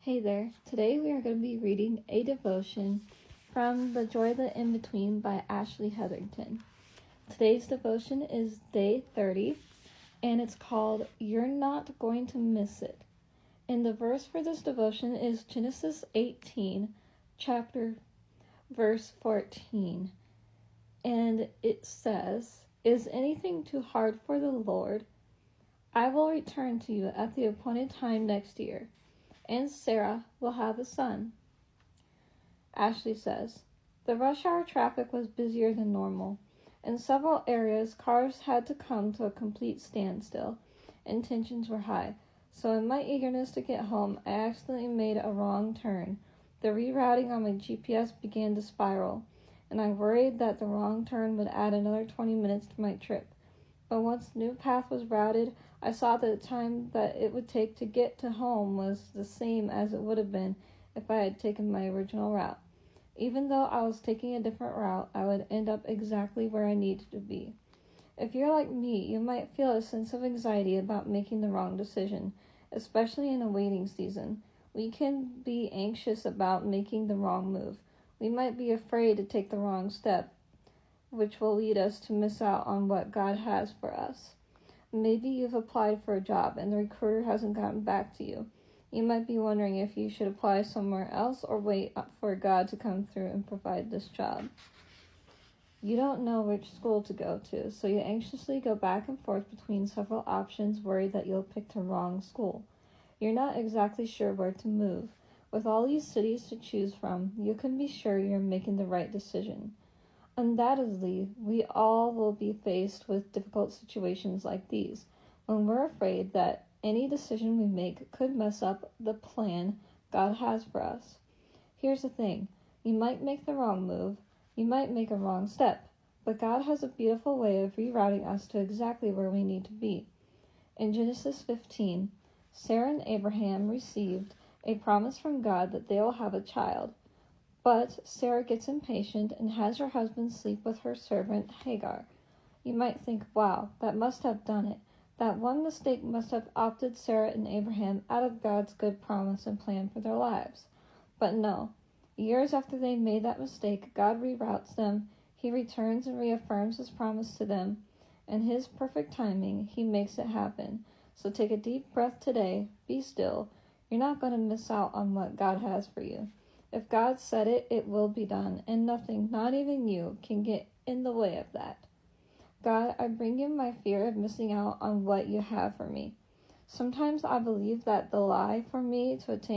Hey there. Today we are going to be reading a devotion from The Joy of the In-Between by Ashley Hetherington. Today's devotion is day 30, and it's called You're Not Going to Miss It. And the verse for this devotion is Genesis 18, chapter verse 14. And it says, "Is anything too hard for the Lord? I will return to you at the appointed time next year, and Sarah will have a son." Ashley says, "The rush hour traffic was busier than normal. In several areas, cars had to come to a complete standstill, and tensions were high. So in my eagerness to get home, I accidentally made a wrong turn. The rerouting on my GPS began to spiral, and I worried that the wrong turn would add another 20 minutes to my trip. But once the new path was routed, I saw that the time that it would take to get to home was the same as it would have been if I had taken my original route. Even though I was taking a different route, I would end up exactly where I needed to be." If you're like me, you might feel a sense of anxiety about making the wrong decision, especially in a waiting season. We can be anxious about making the wrong move. We might be afraid to take the wrong step, which will lead us to miss out on what God has for us. Maybe you've applied for a job and the recruiter hasn't gotten back to you. You might be wondering if you should apply somewhere else or wait for God to come through and provide this job. You don't know which school to go to, so you anxiously go back and forth between several options, worried that you'll pick the wrong school. You're not exactly sure where to move. With all these cities to choose from, you can be sure you're making the right decision. Undoubtedly, we all will be faced with difficult situations like these, when we're afraid that any decision we make could mess up the plan God has for us. Here's the thing: you might make the wrong move, you might make a wrong step, but God has a beautiful way of rerouting us to exactly where we need to be. In Genesis 15, Sarah and Abraham received a promise from God that they will have a child. But Sarah gets impatient and has her husband sleep with her servant Hagar. You might think, wow, that must have done it. That one mistake must have opted Sarah and Abraham out of God's good promise and plan for their lives. But no. Years after they made that mistake, God reroutes them. He returns and reaffirms his promise to them. In his perfect timing, he makes it happen. So take a deep breath today. Be still. You're not going to miss out on what God has for you. If God said it, it will be done, and nothing, not even you, can get in the way of that. God, I bring you my fear of missing out on what you have for me. Sometimes I believe that the lie for me to attain